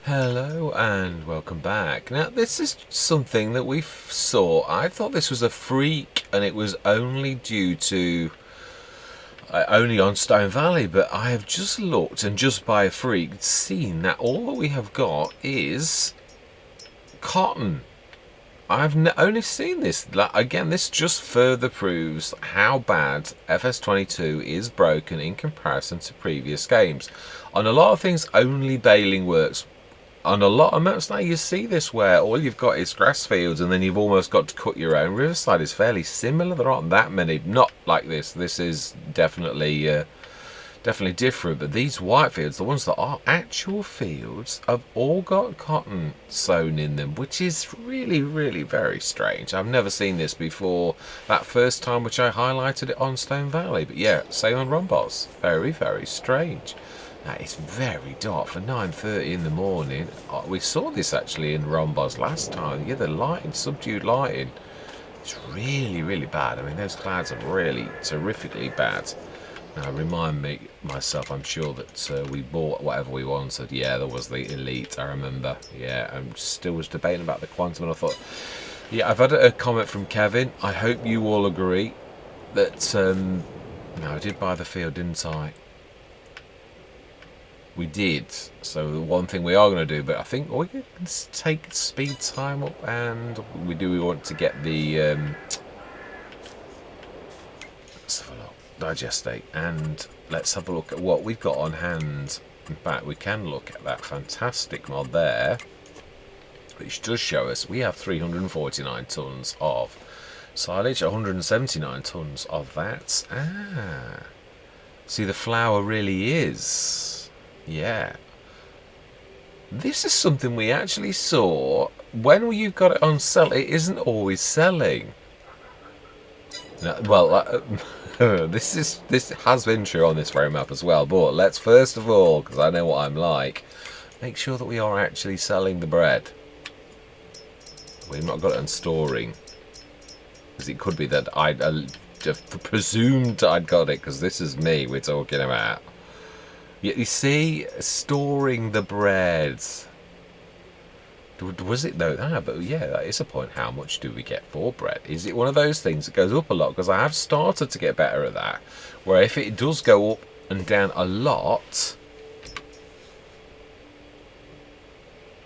Hello and welcome back. Now this is something that we saw. I thought this was a freak and it was only due to only on Stone Valley, but I have just looked and just by a freak seen that all that we have got is cotton. I've only seen this. Again, this just further proves how bad FS22 is broken in comparison to previous games. On a lot of things, only baling works. On a lot of maps now you see this where all you've got is grass fields and then you've almost got to cut your own. Riverside is fairly similar. There aren't that many, not like this. This is definitely different, but these white fields, the ones that are actual fields, have all got cotton sown in them, which is really very strange. I've never seen this before that first time which I highlighted it on Stone Valley, but yeah, same on Romboz. Very strange. That is very dark for 9:30 in the morning. We saw this actually in Romboz last time. Yeah, the lighting, subdued lighting, it's really bad. I mean, those clouds are really terrifically bad. Now, remind myself, I'm sure that we bought whatever we wanted. Yeah, there was the Elite, I remember. Yeah, I still was debating about the Quantum, and I thought, yeah, I've had a comment from Kevin. I hope you all agree that, no, I did buy the field, didn't I? We did. So the one thing we are going to do, but I think we can take speed time up, and we want to get the let's have a look, digestate, and let's have a look at what we've got on hand. In fact, we can look at that fantastic mod there, which does show us we have 349 tons of silage, 179 tons of that. See, the flour really is. Yeah, this is something we actually saw when you've got it on sell. It isn't always selling. No, well, this has been true on this very map as well. But let's first of all, because I know what I'm like, make sure that we are actually selling the bread. We've not got it on storing, because it could be that I presumed I'd got it, because this is me we're talking about. You see, storing the bread. Was it though? But yeah, that is a point. How much do we get for bread? Is it one of those things that goes up a lot? Because I have started to get better at that. Where if it does go up and down a lot,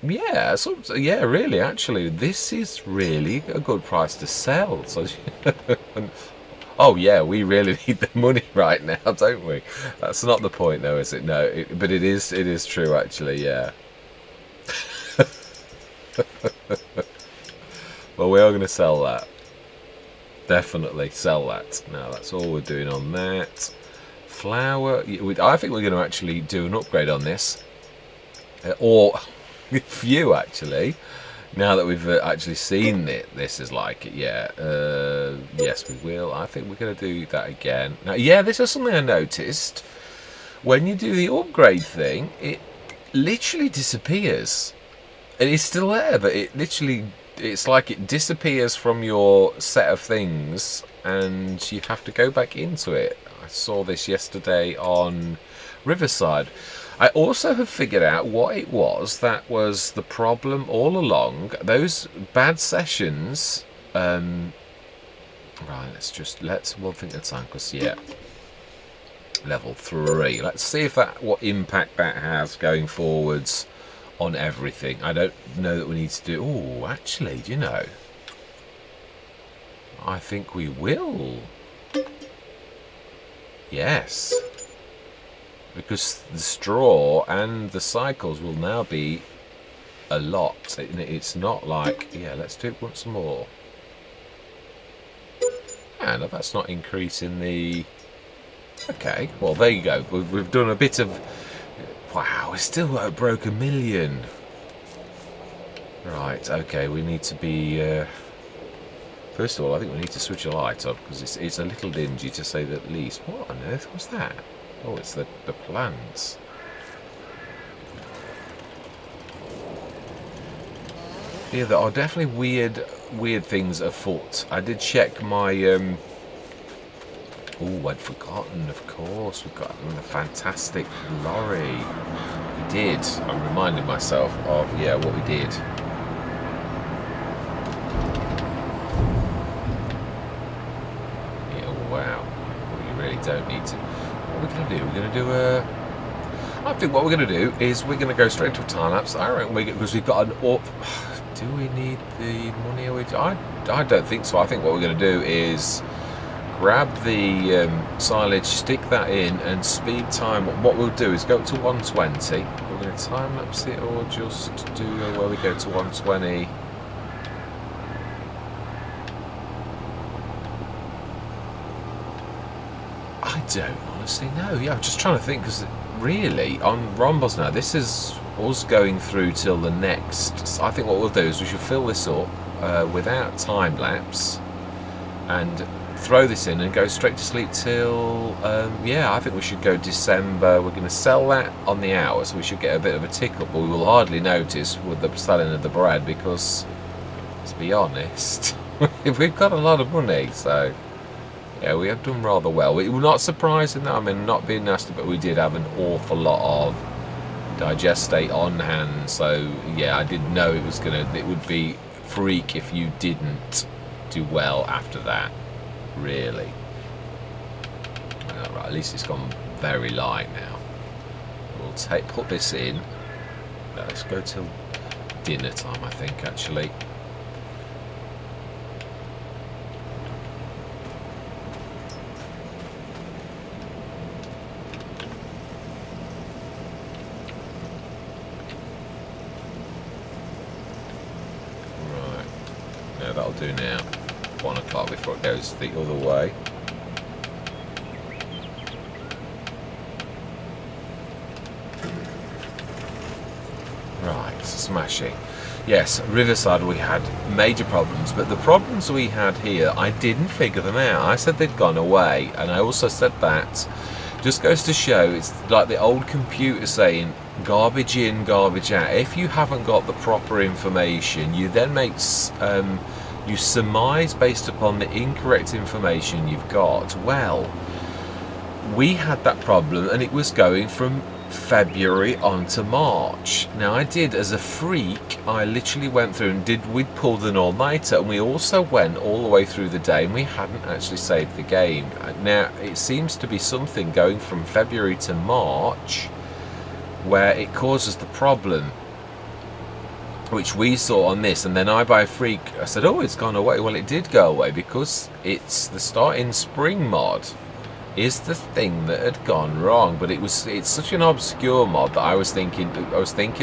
yeah, yeah, really, actually, this is really a good price to sell. So. Oh yeah, we really need the money right now, don't we? That's not the point, though, is it? No, but it is true, actually. Yeah. Well, we are going to sell that. Definitely sell that. Now that's all we're doing on that. Flour. I think we're going to actually do an upgrade on this, or few actually. Now that we've actually seen it, this is like, yeah, yes, we will. I think we're going to do that again. Now, yeah, this is something I noticed. When you do the upgrade thing, it literally disappears. It is still there, but it's like it disappears from your set of things, and you have to go back into it. I saw this yesterday on Riverside. I also have figured out what it was that was the problem all along. Those bad sessions. Right, let's one thing at a time, because yeah, level 3. Let's see if what impact that has going forwards on everything. I don't know that we need to do. Oh, actually, do you know? I think we will. Yes. Because the straw and the cycles will now be a lot. It's not like, yeah, let's do it once more. No, that's not increasing the... Okay, well, there you go. We've done a bit of... Wow, we still broke 1 million. Right, okay, we need to be... First of all, I think we need to switch a light off, because it's a little dingy, to say the least. What on earth was that? Oh, it's the plants. Yeah, there are definitely weird things afoot. I did check my oh, I'd forgotten, of course. We've got the fantastic lorry. We did. I'm reminding myself of, yeah, what we did. Yeah, oh, wow. Well, you really don't need to. What are we going to do? We're going to do a... I think what we're going to do is we're going to go straight into a time lapse. I reckon because we've got an... Do we need the money? I don't think so. I think what we're going to do is grab the silage, stick that in, and speed time. What we'll do is go up to 120. We're going to time lapse it, or just do where we go to 120. I don't honestly know. Yeah, I'm just trying to think, because really on Romboz now, this is us going through till the next. I think what we'll do is we should fill this up without time lapse and throw this in and go straight to sleep till yeah, I think we should go December. We're going to sell that on the hour, so we should get a bit of a tick up, but we will hardly notice with the selling of the bread, because to be honest we've got a lot of money, so yeah, we have done rather well. It was not surprising that, I mean, not being nasty, but we did have an awful lot of digestate on hand, so yeah, I did know it would be freak if you didn't do well after that, really. Right, at least it's gone very light now. We'll put this in. Let's go till dinner time, I think, actually. That'll do now. 1 o'clock before it goes the other way. Right, smashing. Yes, Riverside, we had major problems, but the problems we had here, I didn't figure them out. I said they'd gone away, and I also said that just goes to show it's like the old computer saying garbage in, garbage out. If you haven't got the proper information, you then make you surmise based upon the incorrect information you've got. Well, we had that problem, and it was going from February on to March. Now, I did, as a freak, I literally went through and we'd pulled an all-nighter, and we also went all the way through the day, and we hadn't actually saved the game. Now, it seems to be something going from February to March where it causes the problem, which we saw on this. And then I, by freak, I said, oh, it's gone away. Well, it did go away, because it's the start in spring mod is the thing that had gone wrong. But it's such an obscure mod that I was thinking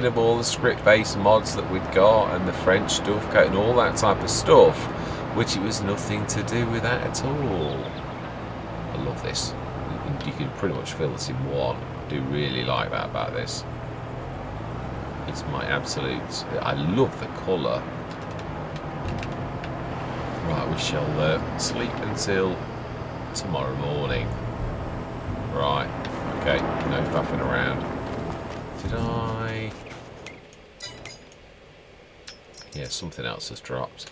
of all the script-based mods that we'd got, and the French stuff and all that type of stuff, which it was nothing to do with that at all. I love this. You can pretty much fill this in one. I do really like that about this. It's my absolute... I love the colour. Right, we shall sleep until tomorrow morning. Right, okay, no faffing around. Did I... Yeah, something else has dropped.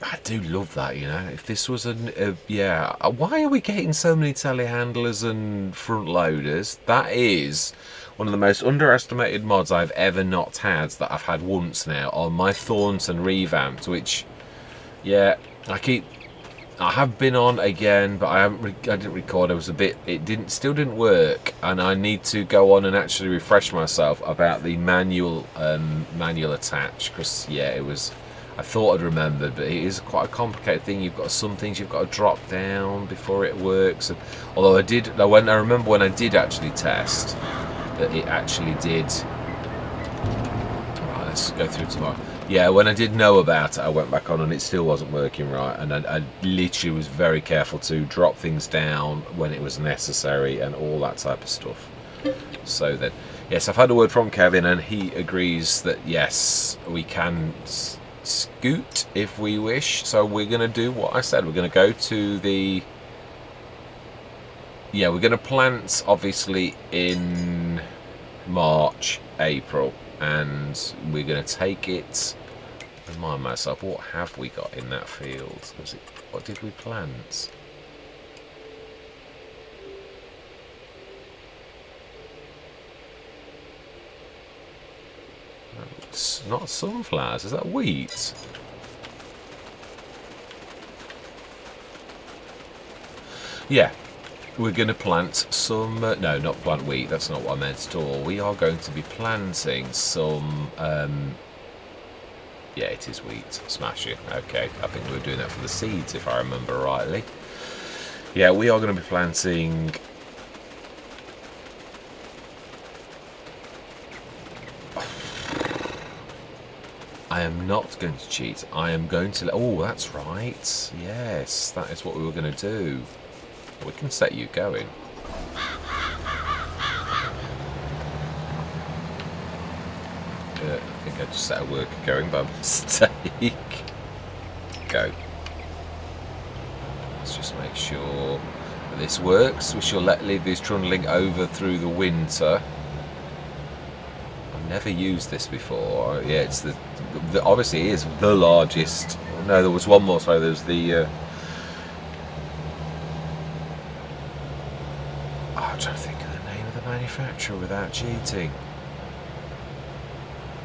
I do love that, you know. If this was yeah, why are we getting so many telehandlers and front loaders? That is one of the most underestimated mods I've ever not had, that I've had once now on my Thornton revamped, which, yeah, I have been on again, but I didn't record. It still didn't work, and I need to go on and actually refresh myself about the manual attach, because yeah, it was... I thought I'd remembered, but it is quite a complicated thing. You've got some things you've got to drop down before it works. And although I remember when I did actually test, that it actually did. Right, let's go through tomorrow. Yeah, when I did know about it, I went back on and it still wasn't working right. And I literally was very careful to drop things down when it was necessary and all that type of stuff. So then, yes, I've had a word from Kevin, and he agrees that yes, we can scoot if we wish. So we're going to do what I said. We're going to go to the... Yeah, we're going to plant, obviously, in March, April, and we're going to take it... Remind myself, what have we got in that field? What did we plant? oats, not sunflowers. Is that wheat? Yeah, we're going to plant some... no, not plant wheat. That's not what I meant at all. We are going to be planting some... yeah, it is wheat. Smash it. Okay, I think we were doing that for the seeds, if I remember rightly. Yeah, we are going to be planting... I am not going to cheat. I am going to... oh, that's right. Yes, that is what we were going to do. We can set you going. I think I just set a worker going by mistake. Go. Let's just make sure that this works. We shall leave this trundling over through the winter. I've never used this before. Yeah, it's the obviously it is the largest. No, there was one more. Sorry, there was the. I'm trying to think of the name of the manufacturer without cheating.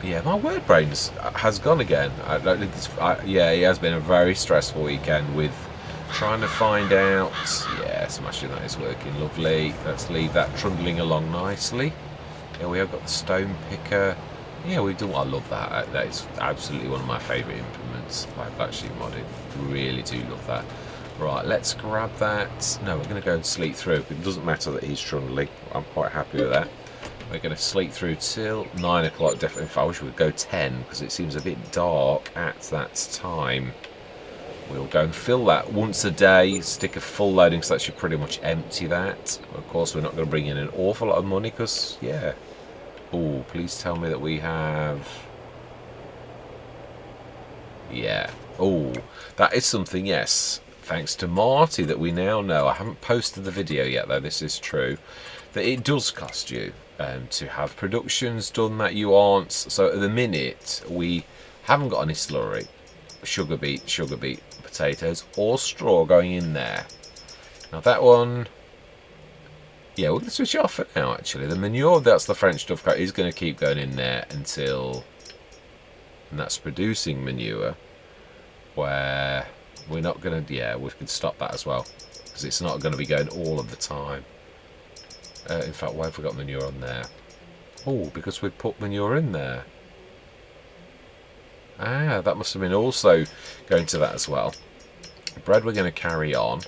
Yeah, my word brains has gone again. Yeah, it has been a very stressful weekend with trying to find out. Yeah, smashing that is working lovely. Let's leave that trundling along nicely. Yeah, we have got the stone picker. Yeah, we do. I love that. That is absolutely one of my favourite implements. I've actually modded. Really do love that. Right, let's grab that. No, we're going to go and sleep through. It doesn't matter that he's trundling. I'm quite happy with that. We're going to sleep through till 9 o'clock. Definitely, I wish we would go 10 because it seems a bit dark at that time. We'll go and fill that once a day. Stick a full loading, so that should pretty much empty that. Of course, we're not going to bring in an awful lot of money because, yeah. Oh, please tell me that we have. Yeah. Oh, that is something. Yes. Thanks to Marty that we now know. I haven't posted the video yet, though. This is true. That it does cost you to have productions done that you aren't. So at the minute we haven't got any slurry, sugar beet, potatoes, or straw going in there. Now that one, yeah, we're going to switch it off for now. Actually, the manure, that's the French stuff, is going to keep going in there until, and that's producing manure. Where we're not going to, yeah, we can stop that as well because it's not going to be going all of the time. In fact, why have we got manure on there? Oh, because we put manure in there. Ah, that must have been also going to that as well. Bread we're going to carry on.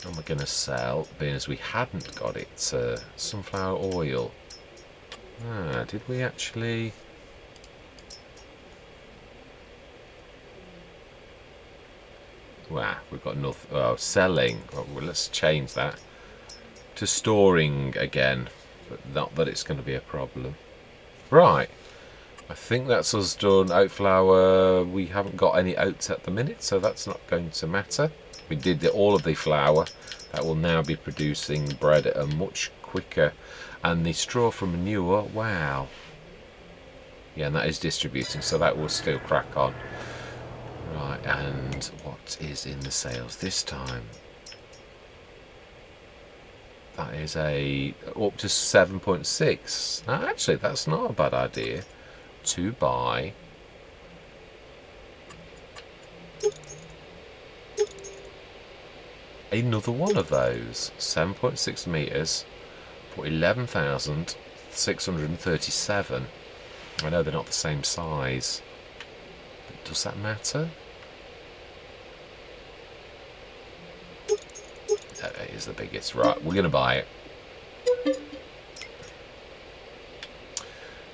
And we're going to sell, being as we hadn't got it, sunflower oil. Ah, did we actually... Wow, we've got nothing. Oh, selling. Oh, well, let's change that to storing again, but not that it's going to be a problem. Right, I think that's us done. Oat flour, we haven't got any oats at the minute, so that's not going to matter. We did all of the flour. That will now be producing bread at a much quicker. And the straw from manure, wow. Yeah, and that is distributing, so that will still crack on. Right, and what is in the sales this time? That is a up to 7.6. Now, actually, that's not a bad idea to buy another one of those. 7.6 meters for 11,637. I know they're not the same size, but does that matter? That is the biggest. Right, we're going to buy it.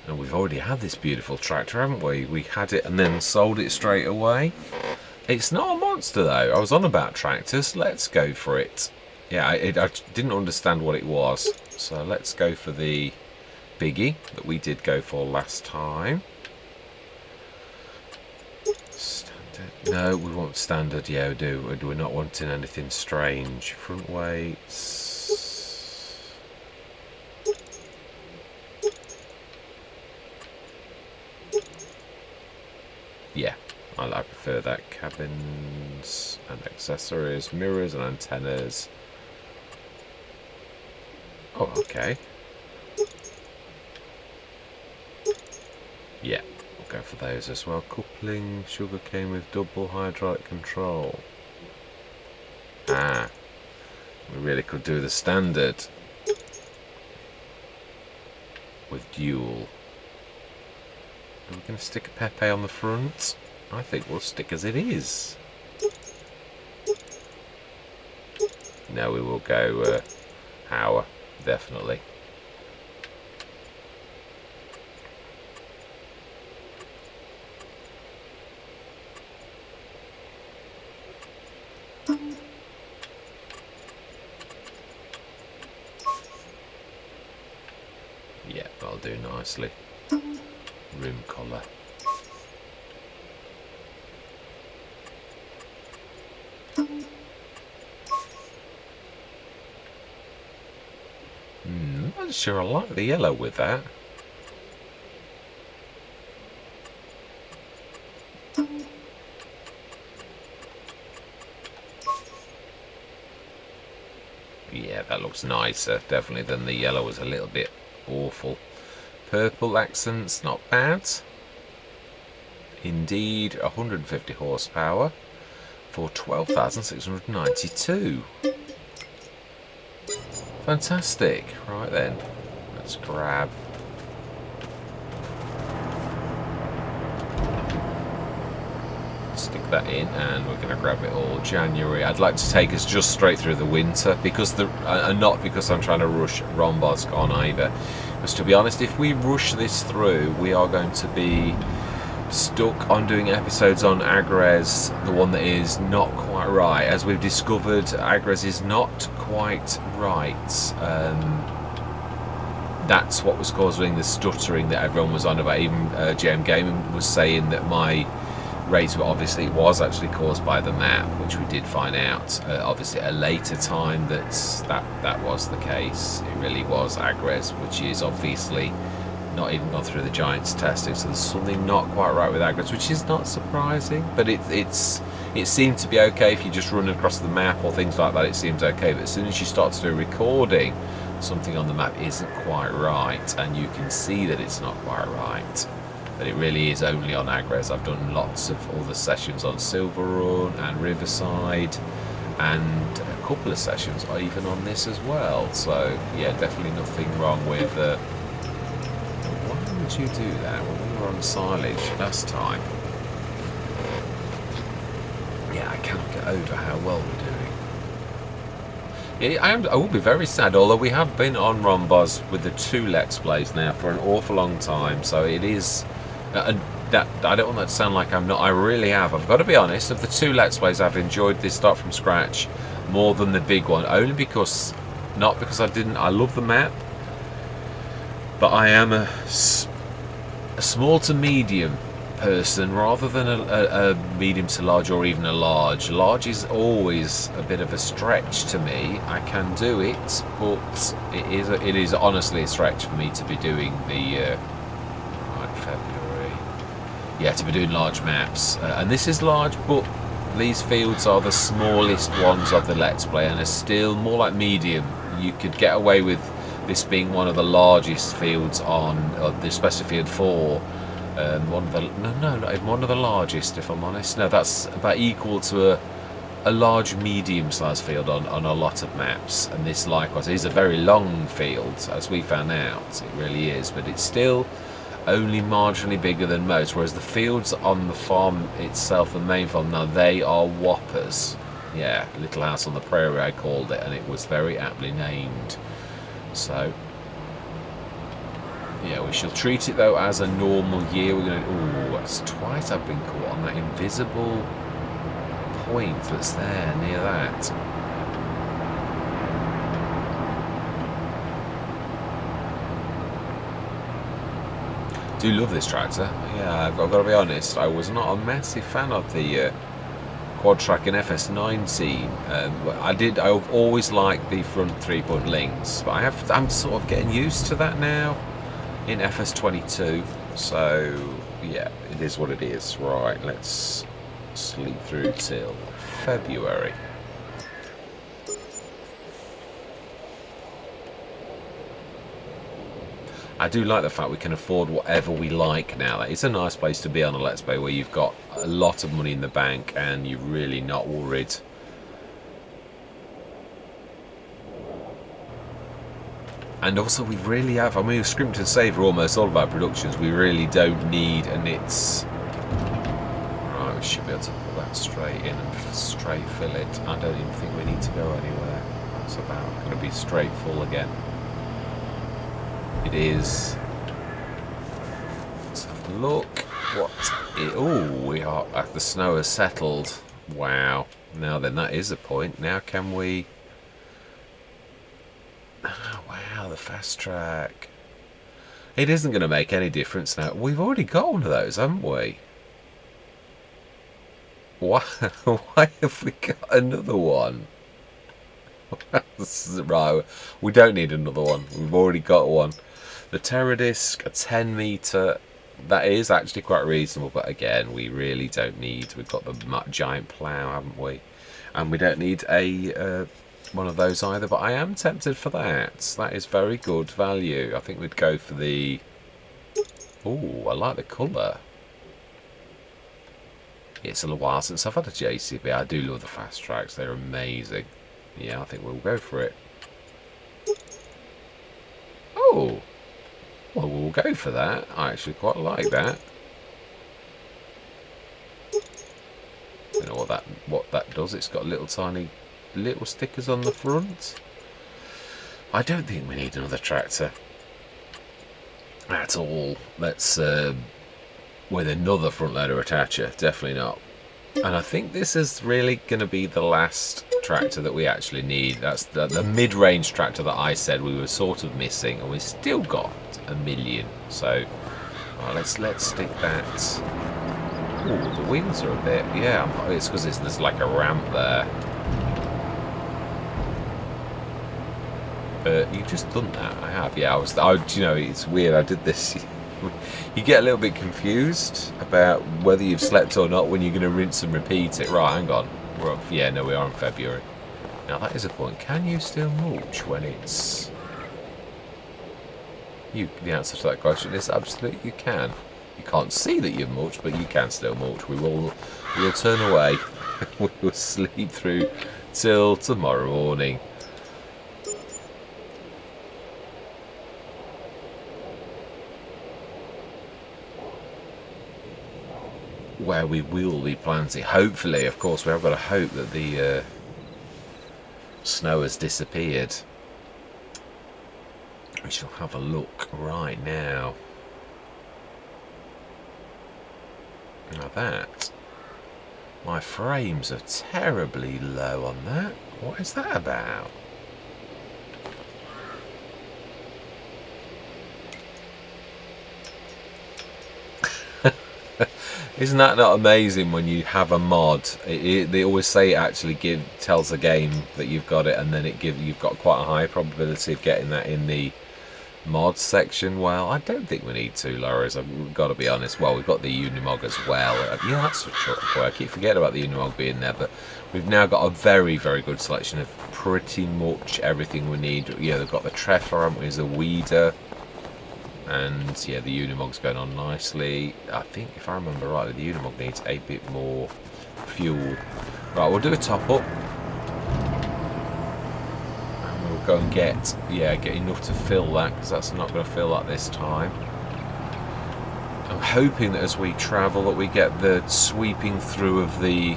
And we've already had this beautiful tractor, haven't we? We had it and then sold it straight away. It's not a monster, though. I was on about tractors. Let's go for it. Yeah, I didn't understand what it was. So let's go for the biggie that we did go for last time. No, we want standard, yeah, we do. We're not wanting anything strange. Front weights. Yeah, I prefer that. Cabins and accessories, mirrors and antennas. Oh, okay. Yeah, go for those as well. Coupling sugarcane with double hydraulic control. Ah, we really could do the standard with dual. Are we going to stick a Pepe on the front? I think we'll stick as it is. No, we will go Hauer, definitely. Yeah, that'll do nicely. Rim collar. I'm not sure I like the yellow with that. Yeah, that looks nicer, definitely, than the yellow was a little bit awful. Purple accents, not bad. Indeed, 150 horsepower for 12,692. Fantastic. Right then, let's grab. Stick that in, and we're going to grab it all January. I'd like to take us just straight through the winter, because and not because I'm trying to rush Romboz on either. Because to be honest, if we rush this through, we are going to be stuck on doing episodes on Agres, the one that is not quite right. As we've discovered, Agres is not quite right. That's what was causing the stuttering that everyone was on about. Even GM Gaming was saying that my rates were obviously actually caused by the map, which we did find out obviously at a later time that was the case. It really was Agres, which is obviously not even gone through the Giants testing, so there's something not quite right with Agres, which is not surprising, but it seemed to be okay if you just run across the map or things like that. It seems okay, but as soon as you start to do recording, something on the map isn't quite right, and you can see that it's not quite right. But it really is only on Agres. I've done lots of other sessions on Silver Run and Riverside, and a couple of sessions even on this as well. So yeah, definitely nothing wrong with. Why would you do that when we were on silage last time? Yeah, I cannot get over how well we're doing. Yeah, I will be very sad, although we have been on Romboz with the 2 Let's Plays now for an awful long time, so it is. That I don't want that to sound like I'm not. I really have. I've got to be honest. Of the 2 Let's Plays, I've enjoyed this Start From Scratch more than the big one. Only because, not because I didn't. I love the map, but I am a small to medium person rather than a medium to large, or even a large. Large is always a bit of a stretch to me. I can do it, but it is honestly a stretch for me to be doing the February. Yeah, to be doing large maps, and this is large, but these fields are the smallest ones of the Let's Play and are still more like medium. You could get away with this being one of the largest fields on especially field 4. One of the not even one of the largest, if I'm honest. No, that's about equal to a large medium-sized field on a lot of maps, and this likewise is a very long field, as we found out. It really is, but it's still only marginally bigger than most, whereas the fields on the farm itself, the main farm, now they are whoppers. Yeah, Little House on the Prairie I called it, and it was very aptly named. So yeah, we shall treat it though as a normal year. We're going to. Oh, that's twice I've been caught on that invisible point that's there near that. Do love this tractor. Yeah, I've got to be honest. I was not a massive fan of the quad track in FS19. I've always liked the front 3-point links, but I'm sort of getting used to that now in FS22. So yeah, it is what it is. Right, let's sleep through till February. I do like the fact we can afford whatever we like now. It's a nice place to be on a Let's Play where you've got a lot of money in the bank and you're really not worried. And also we really have, I mean, we've scrimped and saved for almost all of our productions. We really don't need, and it's... Right, we should be able to put that straight in and straight fill it. I don't even think we need to go anywhere. That's about going to be straight full again. It is. Let's have a look. Oh, we are. The snow has settled. Wow. Now then, that is a point. Now can we... Oh, wow, the fast track. It isn't going to make any difference now. We've already got one of those, haven't we? Why have we got another one? Right, we don't need another one. We've already got one. The Terra Disc, a 10 metre, that is actually quite reasonable, but again, we really don't need, we've got the giant plough, haven't we? And we don't need a one of those either, but I am tempted for that. That is very good value. I think we'd go for the... Oh, I like the colour. It's a little while since I've had a JCB. I do love the fast tracks, they're amazing. Yeah, I think we'll go for it. Oh! Well, we'll go for that. I actually quite like that. I don't know what that does. It's got little tiny little stickers on the front. I don't think we need another tractor at all. Let's with another front loader attacher, definitely not. And I think this is really going to be the last tractor that we actually need. That's the mid-range tractor that I said we were sort of missing, and we still got a million. So let's stick that. Oh, the wheels are a bit, yeah, it's because there's like a ramp there. You've just done that. I have, yeah. You know, it's weird. I did this. You get a little bit confused about whether you've slept or not when you're going to rinse and repeat it. Right, hang on. We're up. Yeah, no, we are in February. Now that is a point. Can you still mulch when it's? The answer to that question is absolutely you can. You can't see that you've mulched, but you can still mulch. We'll turn away. We will sleep through till tomorrow morning. Where we will be planting. Hopefully, of course, we have got to hope that the snow has disappeared. We shall have a look right now. Now that, my frames are terribly low on that. What is that about? Isn't that not amazing when you have a mod? They always say it actually tells the game that you've got it, and then you've got quite a high probability of getting that in the mods section. Well, I don't think we need two lorries. I've got to be honest. Well, we've got the Unimog as well. Yeah, that's a short point. I keep forgetting about the Unimog being there, but we've now got a very, very good selection of pretty much everything we need. Yeah, they've got the Treffler, haven't we, as a weeder. And yeah, the Unimog's going on nicely. I think, if I remember rightly, the Unimog needs a bit more fuel. Right, we'll do a top up. And we'll go and get enough to fill that, because that's not going to fill that this time. I'm hoping that as we travel that we get the sweeping through of the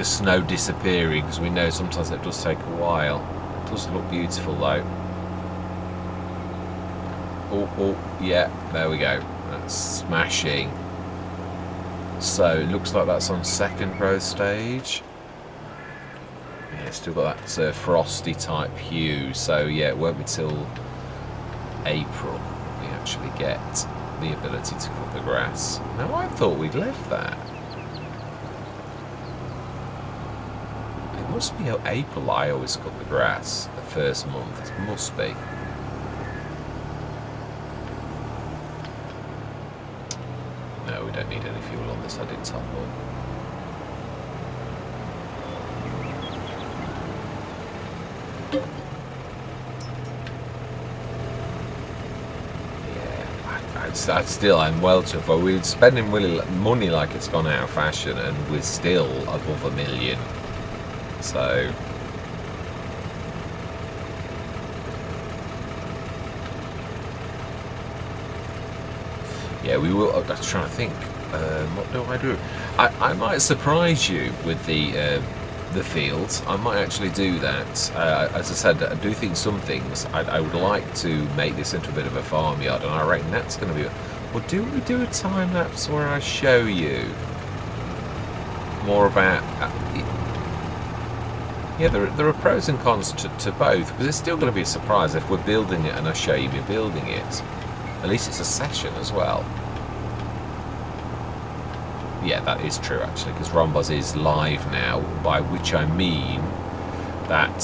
snow disappearing, because we know sometimes it does take a while. It does look beautiful though. Oh, yeah, there we go. That's smashing. So, it looks like that's on second growth stage. Yeah, still got that frosty type hue. So, yeah, it won't be till April we actually get the ability to cut the grass. Now, I thought we'd left that. It must be April I always cut the grass, the first month. It must be. No, we don't need any fuel on this. I did top up. I'm well to. Well, we're spending really money like it's gone out of fashion, and we're still above $1 million. So. Yeah, we will. I was trying to think. What do I do? I might surprise you with the fields. I might actually do that. As I said, I do think some things I would like to make this into a bit of a farmyard, and I reckon that's going to be. Well, do we do a time lapse where I show you more about? Yeah, there are pros and cons to both, because it's still going to be a surprise if we're building it and I show you me building it. At least it's a session as well. Yeah, that is true actually, because Romboz is live now, by which I mean that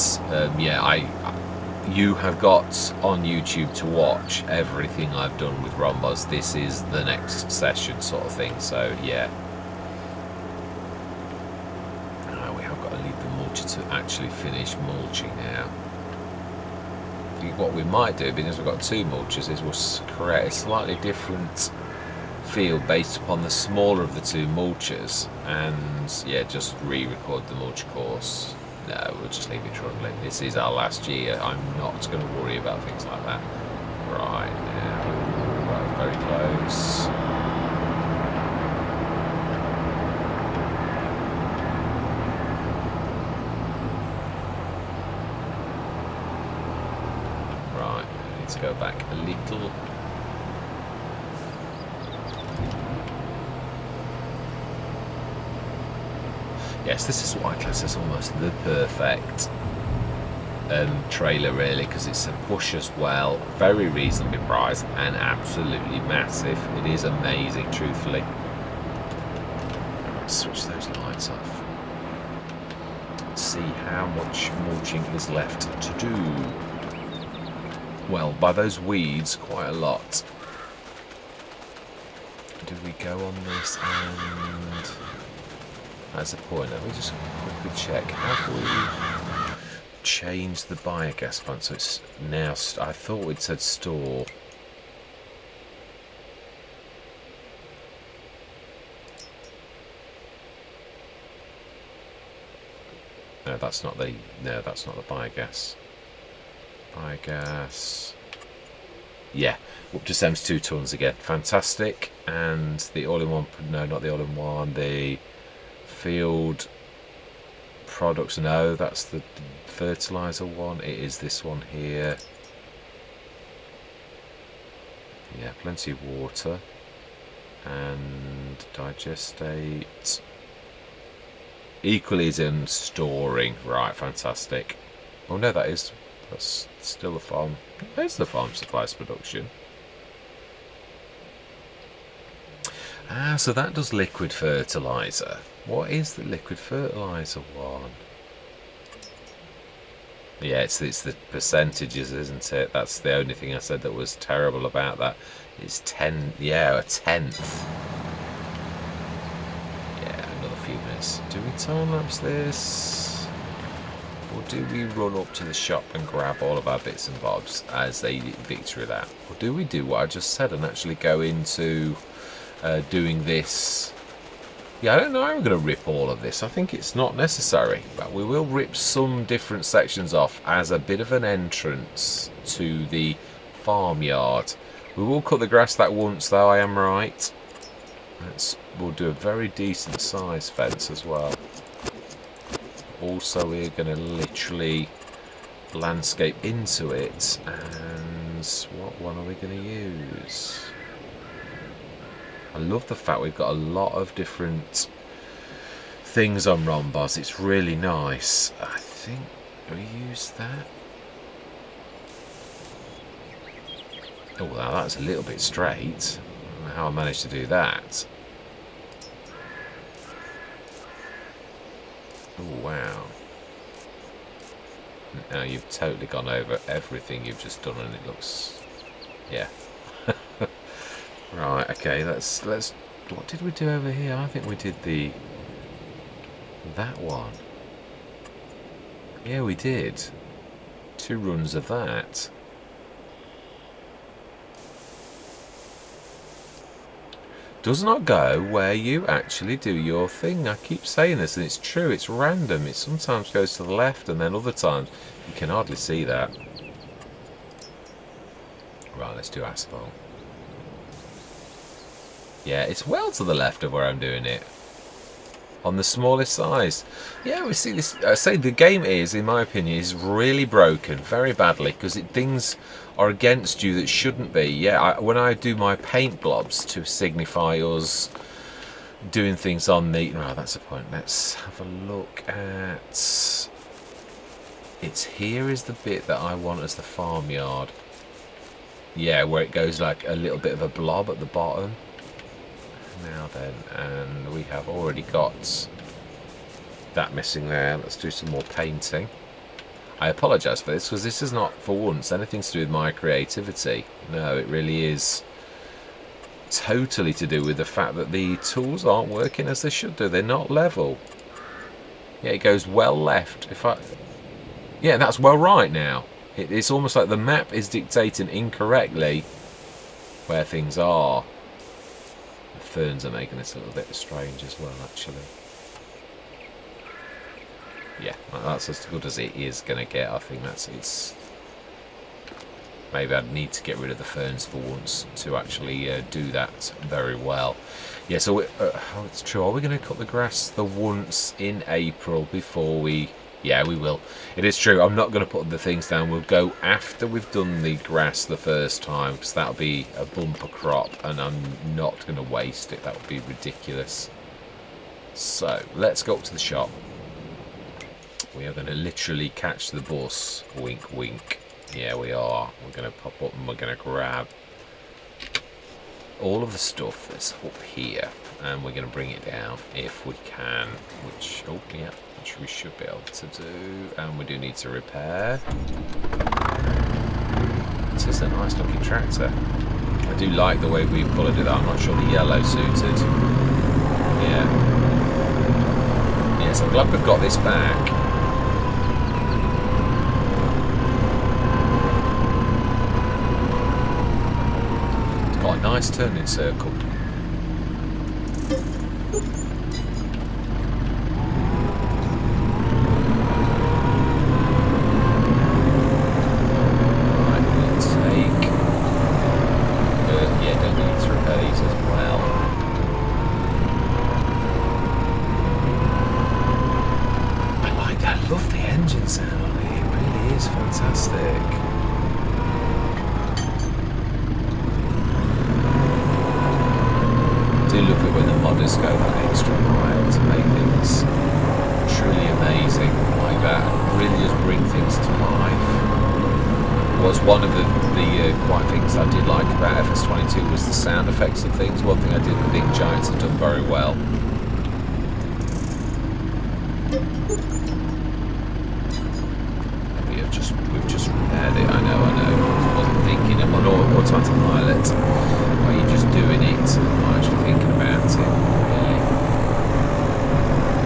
you have got on YouTube to watch everything I've done with Romboz. This is the next session sort of thing, so yeah. We have got to leave the mulcher to actually finish mulching now. What we might do, because we've got 2 mulchers, is we'll create a slightly different field based upon the smaller of the 2 mulchers, and yeah, just re-record the mulch course. No, we'll just leave it trundling. This is our last year. I'm not going to worry about things like that right now. Right, very close. Right, I need to go back a little. Yes, this is what I class as almost the perfect trailer, really, because it's a push as well, very reasonably priced, and absolutely massive. It is amazing, truthfully. Switch those lights off. See how much mulching is left to do. Well, by those weeds, quite a lot. Do we go on this and... That's a point. Let me just quickly check. Have we changed the biogas plant? So it's now. I thought it said store. No, that's not the. No, that's not the biogas. Biogas. Yeah, up to 72 tons again. Fantastic. And the all-in-one. No, not the all-in-one. The field products, no, that's the fertilizer one. It is this one here. Yeah, plenty of water and digestate. Equally is in storing. Right, fantastic. Oh no, that's still the farm. There's the farm supplies production. Ah, so that does liquid fertilizer. What is the liquid fertilizer one? Yeah, it's the percentages, isn't it? That's the only thing I said that was terrible about that. It's 10, yeah, a tenth. Yeah, another few minutes. Do we time lapse this? Or do we run up to the shop and grab all of our bits and bobs as they victory that? Or do we do what I just said and actually go into doing this? Yeah, I don't know how we're going to rip all of this. I think it's not necessary, but we will rip some different sections off as a bit of an entrance to the farmyard. We will cut the grass that once, though, I am right. We'll do a very decent size fence as well. Also, we're going to literally landscape into it. And what one are we going to use? I love the fact we've got a lot of different things on Romboz. It's really nice. I think we use that. Oh, now that's a little bit straight. I don't know how I managed to do that. Oh, wow. Now you've totally gone over everything you've just done, and it looks... yeah. Right, okay, let's what did we do over here? I think we did that one. Yeah, we did. 2 runs of that. does not go where you actually do your thing. I keep saying this, and it's true. It's random. It sometimes goes to the left, and then other times you can hardly see that. Right, let's do asphalt. Yeah, it's well to the left of where I'm doing it. On the smallest size. Yeah, we see this. I say the game is, in my opinion, is really broken very badly because things are against you that shouldn't be. Yeah, when I do my paint blobs to signify us doing things on the... No, that's the point. Let's have a look at... It's here is the bit that I want as the farmyard. Yeah, where it goes like a little bit of a blob at the bottom. Now then, and we have already got that missing there. Let's do some more painting. I apologise for this because this is not for once anything to do with my creativity. No, it really is totally to do with the fact that the tools aren't working as they should do. They're not level. Yeah, it goes well left. Yeah, that's well right now. It's almost like the map is dictating incorrectly where things are. Ferns are making this a little bit strange as well, actually. Yeah, that's as good as it is going to get. I think it's. Maybe I'd need to get rid of the ferns for once to actually do that very well. Yeah, so it's true. Are we going to cut the grass the once in April before we? Yeah, we will. It is true. I'm not going to put the things down. We'll go after we've done the grass the first time because that'll be a bumper crop and I'm not going to waste it. That would be ridiculous. So, let's go up to the shop. We are going to literally catch the bus. Wink, wink. Yeah, we are. We're going to pop up and we're going to grab all of the stuff that's up here and we're going to bring it down if we can. Which, oh, yeah. Which we should be able to do, and we do need to repair. It is a nice looking tractor. I do like the way we've coloured it. I'm not sure the yellow suited. Yeah. Yes, I'm glad we've got this back. It's got a nice turning circle. One of the quiet things I did like about FS22 was the sound effects of things. One thing I didn't think Giants had done very well. We've just repaired it. I know. I wasn't thinking of an automatic pilot. Where you're just doing it, not actually thinking about it. Really.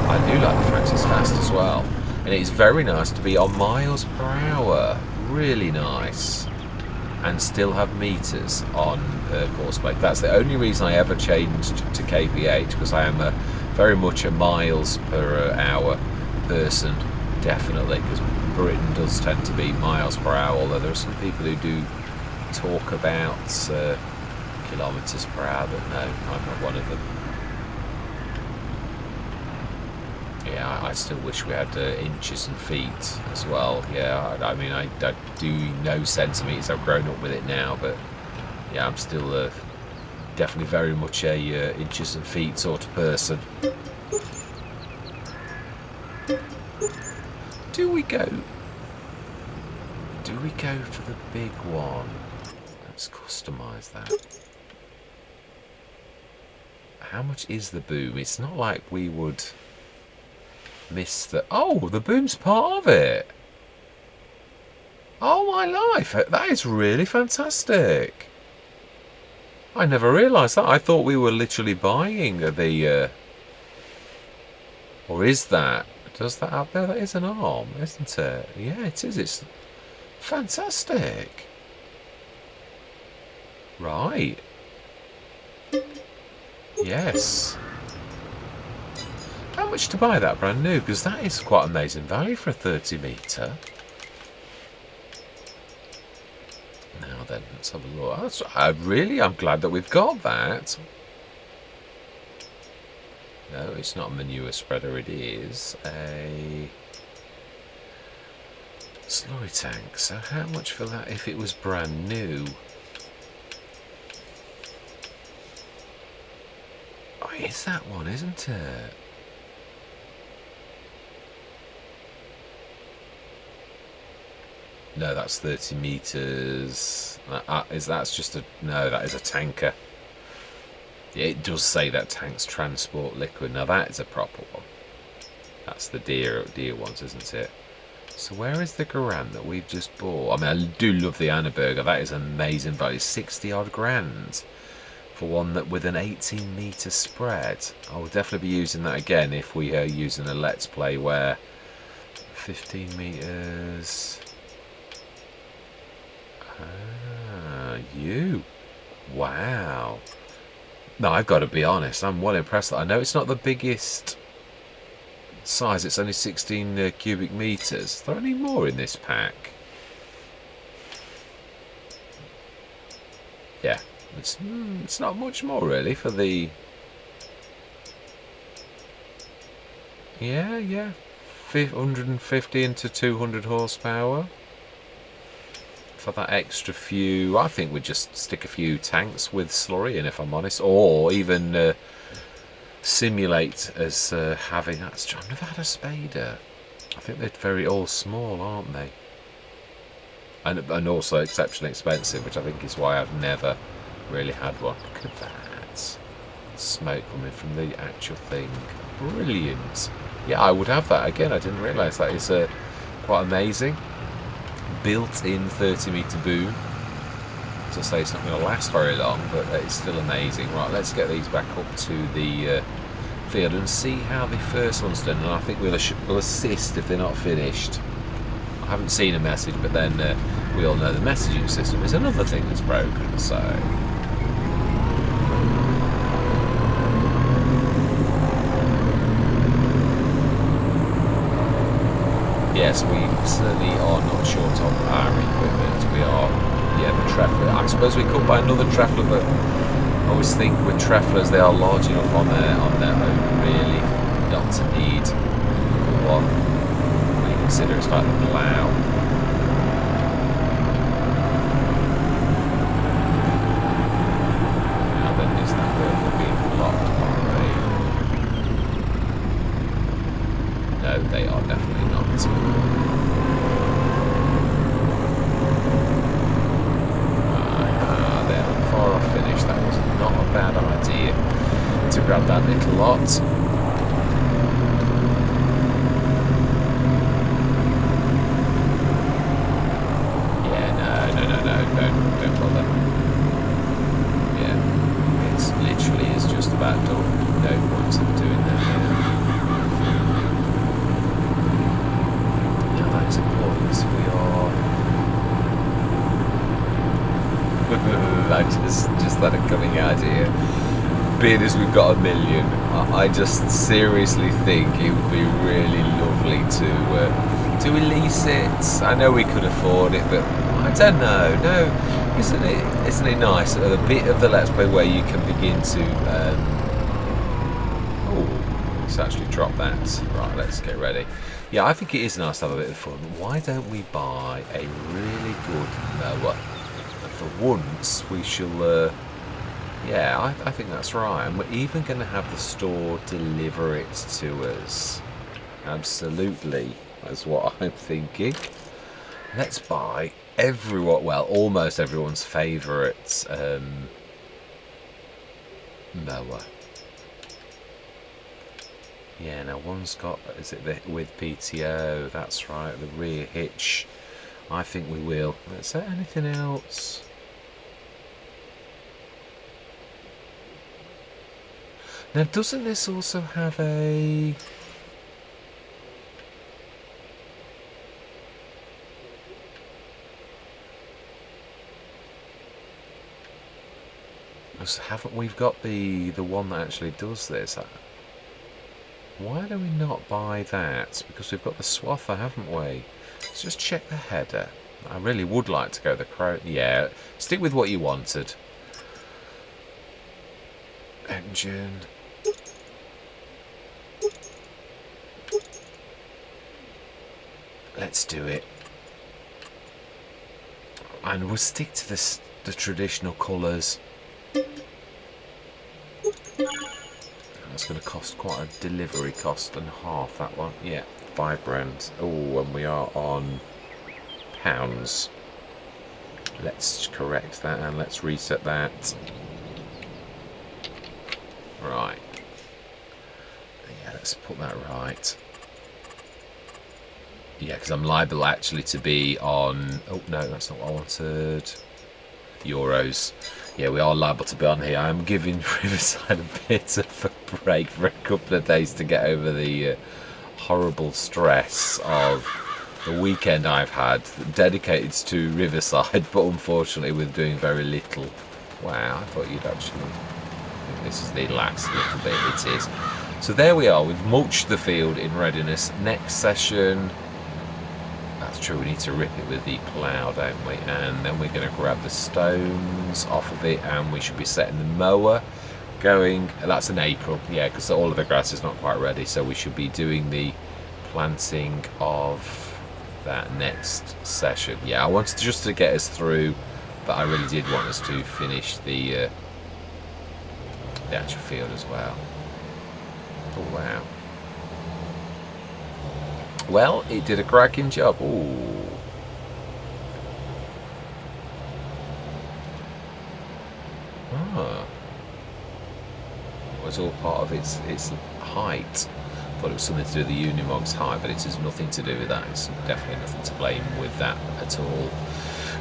I do like the fact it's fast as well, and it's very nice to be on miles per hour. Really nice, and still have meters on per course plate. That's the only reason I ever changed to kph, because I am very much a miles per hour person, definitely, because Britain does tend to be miles per hour, although there are some people who do talk about kilometers per hour, but no, I'm not one of them. Yeah, I still wish we had inches and feet as well. Yeah, I mean, I do know centimetres. I've grown up with it now, but yeah, I'm still definitely very much a inches and feet sort of person. Do we go for the big one? Let's customise that. How much is the boom? It's not like we would miss the... Oh, the boom's part of it. Oh my life, that is really fantastic. I never realised that. I thought we were literally buying the... Or is that? Does that have there? That is an arm, isn't it? Yeah, it is. It's fantastic. Right. Yes. How much to buy that brand new? Because that is quite amazing value for a 30 metre. Now then, let's have a look. I'm glad that we've got that. No, it's not a manure spreader, it is a slurry tank. So how much for that if it was brand new? Oh, it is that one, isn't it? No, that's 30 metres. That's just a... No, that is a tanker. It does say that tanks transport liquid. Now that is a proper one. That's the deer ones, isn't it? So where is the Garand that we've just bought? I mean, I do love the Annaberger. That is amazing value. 60 odd grand for one that with an 18 metre spread. I will definitely be using that again if we are using a Let's Play where 15 metres. Wow. No, I've got to be honest, I'm well impressed. I know it's not the biggest size, it's only 16 cubic metres. Are there any more in this pack? Yeah, it's not much more really for the... Yeah, 150 into 200 horsepower. For that extra few, I think we'd just stick a few tanks with slurry in, if I'm honest, or even simulate as having... I've never had a spader. I think they're very all small, aren't they? And also exceptionally expensive, which I think is why I've never really had one. Look at that. Smoke coming from the actual thing. Brilliant. Yeah, I would have that again. I didn't realise that is quite amazing. Built-in 30 metre boom. As I say, it's not going to last very long, but it's still amazing. Right, let's get these back up to the field and see how the first one's done. And I think we'll assist if they're not finished. I haven't seen a message, but then we all know the messaging system is another thing that's broken, so... Yes, we certainly are not short on our equipment. We are, yeah, the Treffler. I suppose we could buy another Treffler, but I always think with Trefflers they are large enough on their own, really, not to need one. When you consider it's like the plough. Now then, is that vehicle being blocked by... No, they are definitely not. They're far off finish. That was not a bad idea to grab that little lot. Yeah, no, don't bother. Yeah, it's literally is just about done. No point in doing that. It's important. We are... I just had a coming out here. Being as we've got 1 million, I just seriously think it would be really lovely to release it. I know we could afford it, but I don't know. No, isn't it nice? A bit of the Let's Play where you can begin to... Oh, let's actually drop that. Right, let's get ready. Yeah, I think it is nice to have a bit of fun. Why don't we buy a really good mower? And for once, we shall... yeah, I think that's right. And we're even going to have the store deliver it to us. Absolutely. That's what I'm thinking. Let's buy almost everyone's favourite mower. Yeah, now one's got, is it with PTO? That's right, the rear hitch. I think we will. Is there anything else? Now, doesn't this also have a... course, haven't we got the one that actually does this? Why do we not buy that? Because we've got the swather, haven't we? Let's just check the header. I really would like to go the crow. Yeah, stick with what you wanted. Engine. Let's do it. And we'll stick to this, the traditional colours. That's going to cost quite a delivery cost and half, that one. Yeah, £5. Oh, and we are on pounds. Let's correct that and let's reset that. Right. Yeah, let's put that right. Yeah, because I'm liable actually to be on... Oh, no, that's not what I wanted. Euros. Yeah, we are liable to be on here. I'm giving Riverside a bit of a break for a couple of days to get over the horrible stress of the weekend I've had dedicated to Riverside, but unfortunately with doing very little. Wow, I thought you'd actually... I think this is the last little bit. It is. So there we are. We've mulched the field in readiness. Next session... That's true, we need to rip it with the plough, don't we? And then we're going to grab the stones off of it and we should be setting the mower going. That's in April, yeah, because all of the grass is not quite ready, so we should be doing the planting of that next session. Yeah, I wanted just to get us through, but I really did want us to finish the actual field as well. Oh, wow. Well, it did a cracking job. Ooh. Ah. It was all part of its height. Thought it was something to do with the Unimog's height, but it has nothing to do with that. It's definitely nothing to blame with that at all.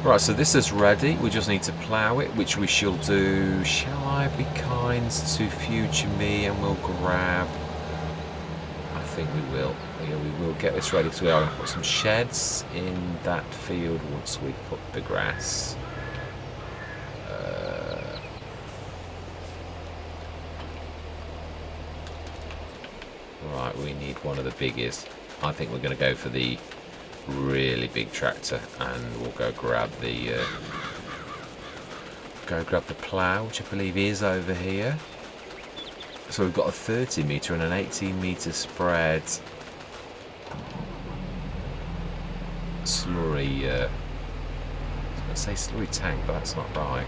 Right, so this is ready. We just need to plough it, which we shall do. Shall I be kind to future me and we'll grab... I think we will. Yeah, we will get this ready. So we are going to put some sheds in that field once we put the grass. Right, we need one of the biggest. I think we're going to go for the really big tractor, and we'll go grab the plough, which I believe is over here. So we've got a 30 metre and an 18 metre spread slurry, I was going to say slurry tank, but that's not right.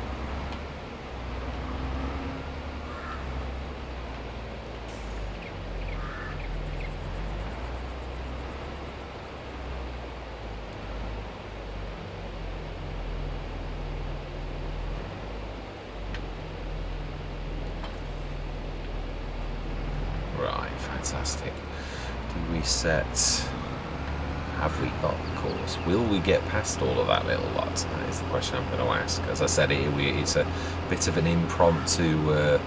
Right, fantastic. Do we set... Have we got the course? Will we get past all of that little lot? That is the question I'm going to ask. As I said, it's a bit of an impromptu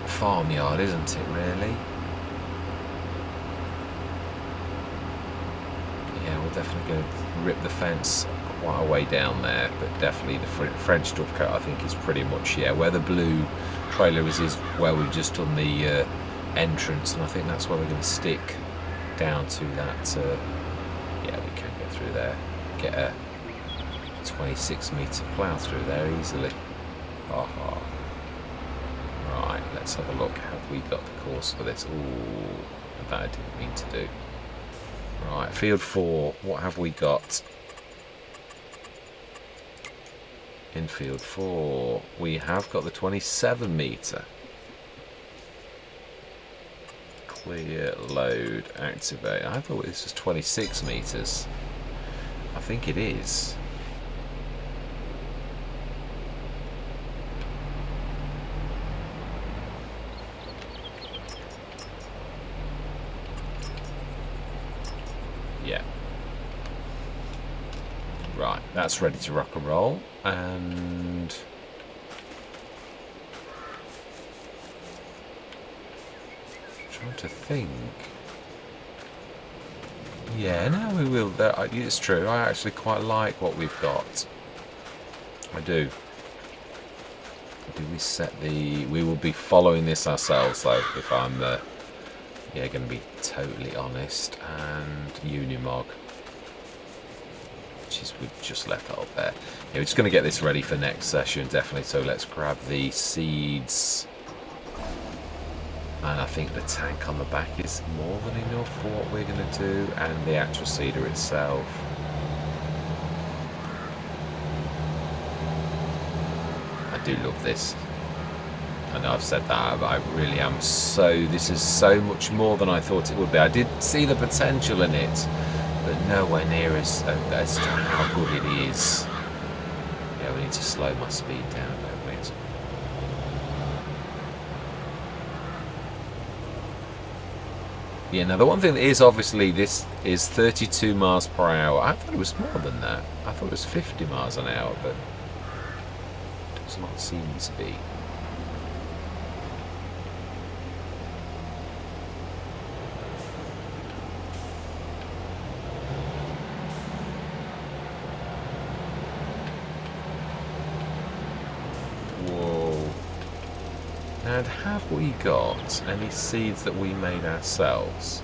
farmyard, isn't it, really? Yeah, we're definitely going to rip the fence quite a way down there, but definitely the French dovecote, I think, is pretty much, yeah, where the blue trailer is where we've just done the entrance, and I think that's where we're going to stick down to that. Yeah, we can get through there, get a 26 metre plough through there easily. Aha. Right, let's have a look. Have we got the course for this? Ooh, that I didn't mean to do. Right, field 4, what have we got? In field 4, we have got the 27 metre. Clear, load, activate. I thought this was 26 metres. I think it is. Yeah. Right, that's ready to rock and roll. And... trying to think. Yeah, no, we will. It's true. I actually quite like what we've got. I do. do we set the... We will be following this ourselves, though, if I'm going to be totally honest. And Unimog, which is, we've just left that up there. Yeah, we're just going to get this ready for next session, definitely. So let's grab the seeds. And I think the tank on the back is more than enough for what we're going to do, and the actual seeder itself. I do love this. I know I've said that, but I really am so... This is so much more than I thought it would be. I did see the potential in it, but nowhere near as to how good it is. Yeah, we need to slow my speed down, don't we? Yeah, now the one thing that is, obviously, this is 32 miles per hour. I thought it was more than that. I thought it was 50 miles an hour, but it does not seem to be. And have we got any seeds that we made ourselves?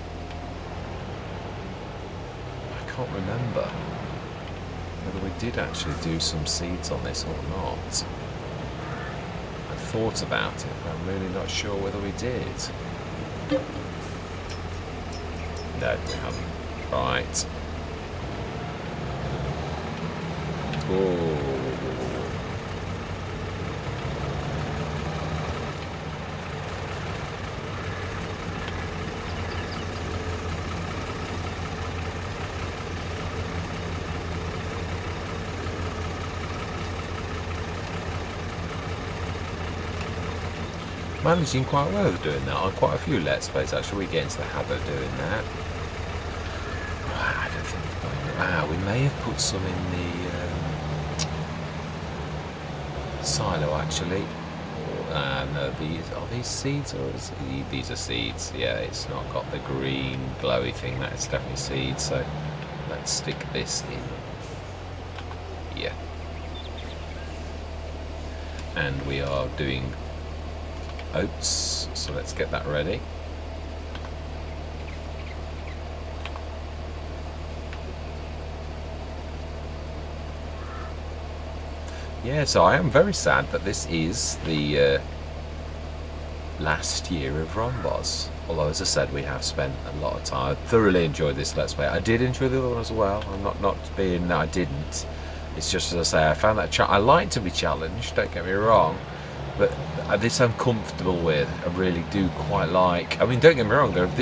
I can't remember whether we did actually do some seeds on this or not. I thought about it, but I'm really not sure whether we did. No, we haven't. Right. Oh. Managing quite well doing that on quite a few Let's Plays. Actually, we get into the habit of doing that. I don't think we've got any. We may have put some in the silo actually. No, are these seeds or is it, these are seeds? Yeah, it's not got the green glowy thing. That is definitely seeds. So let's stick this in. Yeah, and we are doing oats, so let's get that ready. Yeah, so I am very sad that this is the last year of Romboz. Although, as I said, we have spent a lot of time. I thoroughly enjoyed this Let's Play. I did enjoy the other one as well. I'm not being that I didn't. It's just, as I say, I found that I like to be challenged, don't get me wrong. But this I'm comfortable with. I really do quite like. I mean, don't get me wrong. There have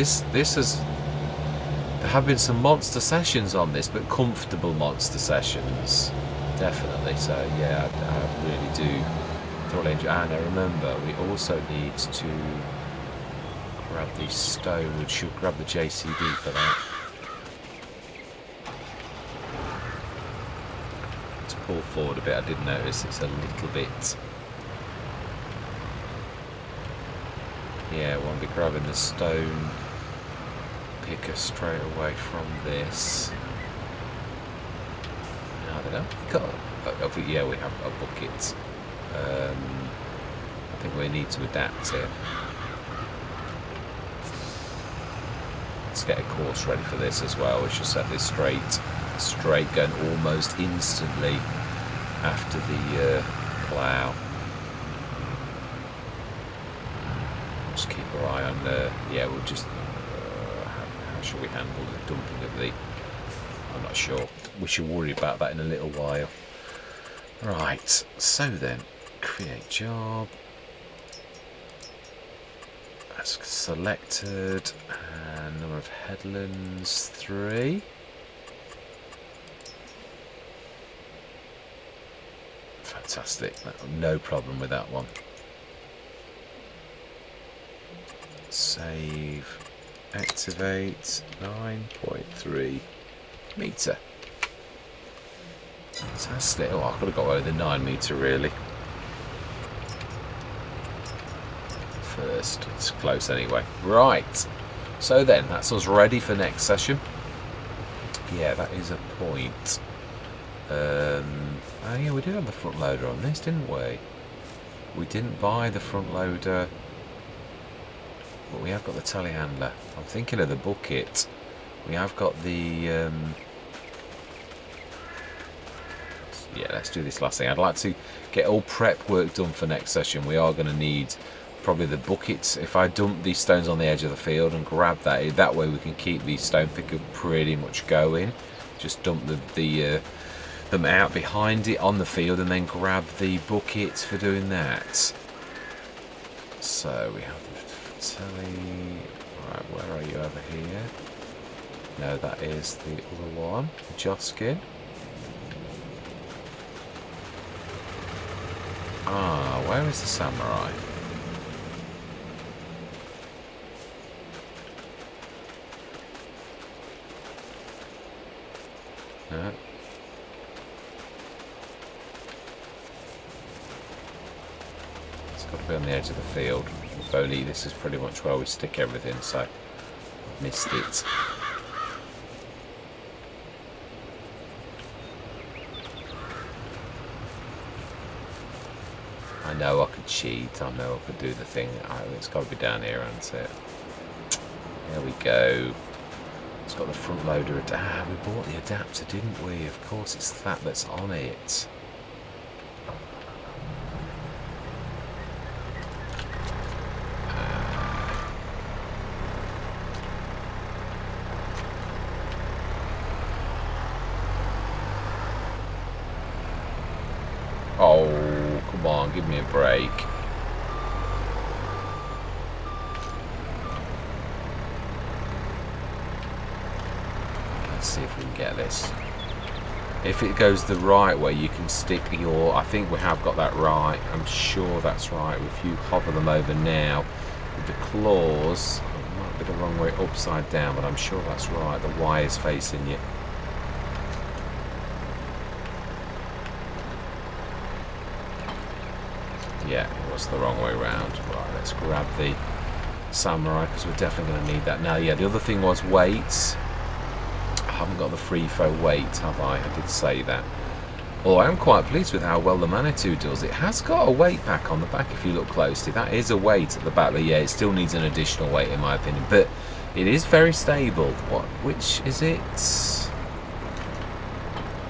been some monster sessions on this, but comfortable monster sessions, definitely. So yeah, I really do thoroughly enjoy. And I remember we also need to grab the stone. We should grab the JCB for that. Let's pull forward a bit. I did notice it's a little bit. Yeah, we won't be grabbing the stone picker straight away from this. No, they don't. Yeah, we have a bucket. I think we need to adapt here. Let's get a course ready for this as well. We should set this straight going almost instantly after the plough. Just keep our eye on yeah, we'll just how should we handle the dumping of the... I'm not sure. We should worry about that in a little while. Right, so then create job, that's selected, and number of headlands 3. Fantastic, no problem with that one. Save, activate, 9.3 metre. Fantastic. Oh, I could have got over the 9 metre really. First, it's close anyway. Right, so then that's us ready for next session. Yeah, that is a point. Oh yeah, we did have the front loader on this, didn't we? We didn't buy the front loader, but we have got the telehandler. I'm thinking of the bucket. We have got the yeah, let's do this last thing. I'd like to get all prep work done for next session. We are going to need probably the buckets. If I dump these stones on the edge of the field and grab that way we can keep the stone picker pretty much going. Just dump them out behind it on the field and then grab the buckets for doing that. So we have the telly. Right, where are you over here? No, that is the other one, Joskin. Ah, where is the samurai? No. It's got to be on the edge of the field. Only this is pretty much where we stick everything, so I've missed it. I know I could cheat, I know I could do the thing. It's got to be down here, hasn't it? There we go. It's got the front loader. We bought the adapter, didn't we? Of course, it's that that's on it. Oh, come on, give me a break. Let's see if we can get this. If it goes the right way, you can stick your... I think we have got that right. I'm sure that's right. If you hover them over now, with the claws, it might be the wrong way upside down, but I'm sure that's right. The wire's facing you. Yeah, it was the wrong way round. Right, let's grab the samurai because we're definitely going to need that. Now, yeah, the other thing was weights. I haven't got the free-flow weight, have I? I did say that. Although I am quite pleased with how well the Manitou does. It has got a weight pack on the back if you look closely. That is a weight at the back, but yeah, it still needs an additional weight in my opinion. But it is very stable. Which is it?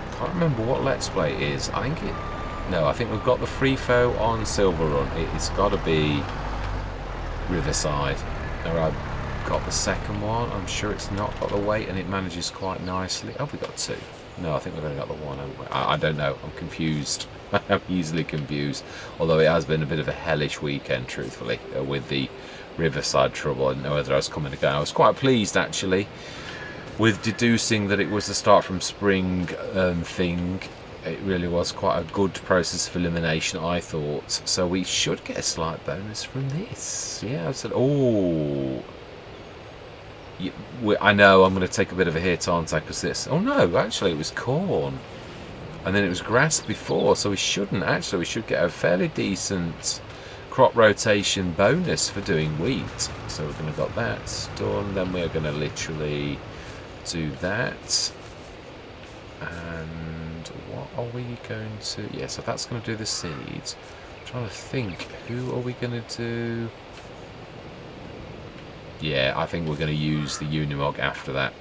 I can't remember what Let's Play it is. I think it... No, I think we've got the Free Foe on Silver Run. It's got to be Riverside. Or I've got the second one. I'm sure it's not got the weight and it manages quite nicely. Oh, we got two. No, I think we've only got the one. I don't know. I'm confused. I'm easily confused. Although it has been a bit of a hellish weekend, truthfully, with the Riverside trouble. I didn't know whether I was coming to go. I was quite pleased, actually, with deducing that it was the start from spring thing. It really was quite a good process of elimination, I thought. So we should get a slight bonus from this. Yeah, I said, oh, I know I'm going to take a bit of a hit, aren't I? Because this. Oh no, actually it was corn, and then it was grass before, so we shouldn't. Actually, we should get a fairly decent crop rotation bonus for doing wheat. So we're going to got that done. Then we're going to literally do that. And what are we going to... Yeah, so that's going to do the seeds. I'm trying to think, who are we going to do? Yeah, I think we're going to use the Unimog after that,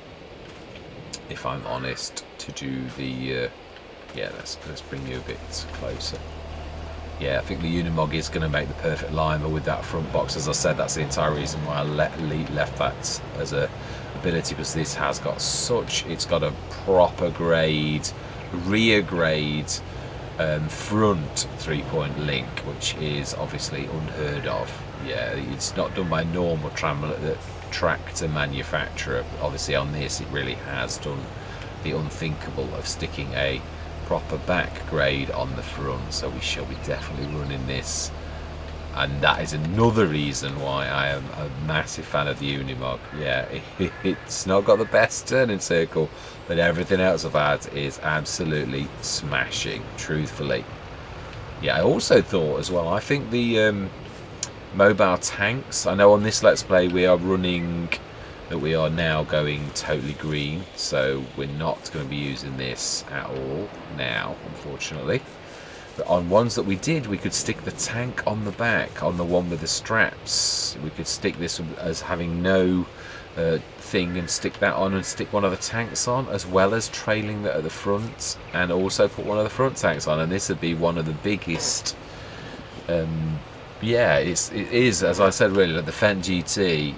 if I'm honest, to do the... yeah, let's bring you a bit closer. Yeah, I think the Unimog is going to make the perfect lima with that front box. As I said, that's the entire reason why I left that as a ability, because this has got such... It's got a proper grade, rear grade, front 3-point link, which is obviously unheard of. Yeah, it's not done by normal tractor manufacturer. Obviously on this it really has done the unthinkable of sticking a proper back grade on the front, so we shall be definitely running this, and that is another reason why I am a massive fan of the Unimog. Yeah, it's not got the best turning circle, but everything else about it is absolutely smashing, truthfully. Yeah, I also thought as well, I think the mobile tanks, I know on this Let's Play we are running, that we are now going totally green, so we're not going to be using this at all now, unfortunately. But on ones that we did, we could stick the tank on the back, on the one with the straps. We could stick this as having no thing and stick that on and stick one of the tanks on, as well as trailing that at the front, and also put one of the front tanks on, and this would be one of the biggest. Yeah, it is, as I said really, like the Fendt GT.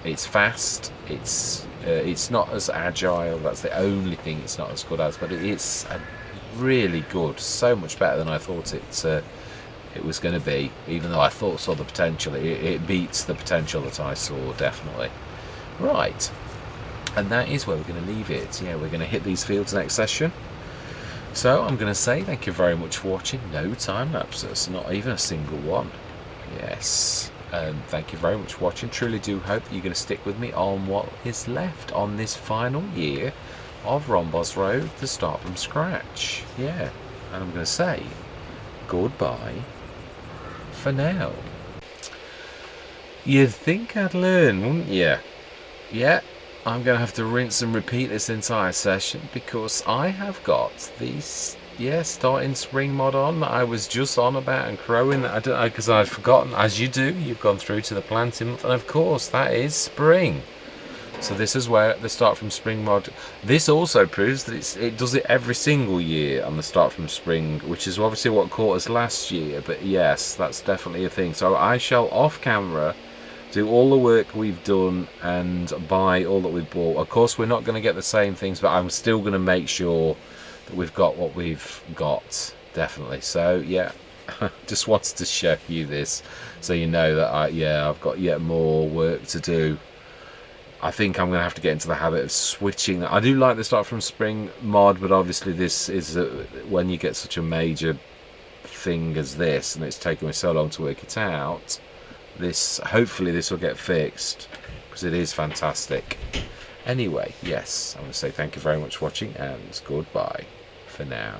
It's fast, it's not as agile, that's the only thing it's not as good as, but it's really good, so much better than I thought it was going to be, even though I saw the potential. It beats the potential that I saw, definitely. Right, and that is where we're going to leave it. Yeah, we're going to hit these fields next session. So I'm going to say thank you very much for watching. No time lapses, not even a single one. Yes. Thank you very much for watching. Truly do hope that you're going to stick with me on what is left on this final year of Romboz Road to start from scratch. Yeah, and I'm going to say goodbye for now. You'd think I'd learn, wouldn't you? Yeah, I'm going to have to rinse and repeat this entire session because I have got these starting spring mod on that I was just on about and crowing that because I'd forgotten, as you do. You've gone through to the planting month, and of course that is spring. So this is where the start from spring mod. This also proves that it does it every single year on the start from spring, which is obviously what caught us last year. But yes, that's definitely a thing. So I shall off camera do all the work we've done and buy all that we've bought. Of course we're not going to get the same things, but I'm still going to make sure that we've got what we've got, definitely. So yeah, just wanted to show you this so you know that I've got yet more work to do. I think I'm going to have to get into the habit of switching. I do like the start from spring mod, but obviously this is when you get such a major thing as this, and it's taken me so long to work it out. Hopefully this will get fixed because it is fantastic. Anyway, yes, I'm going to say thank you very much for watching and goodbye for now.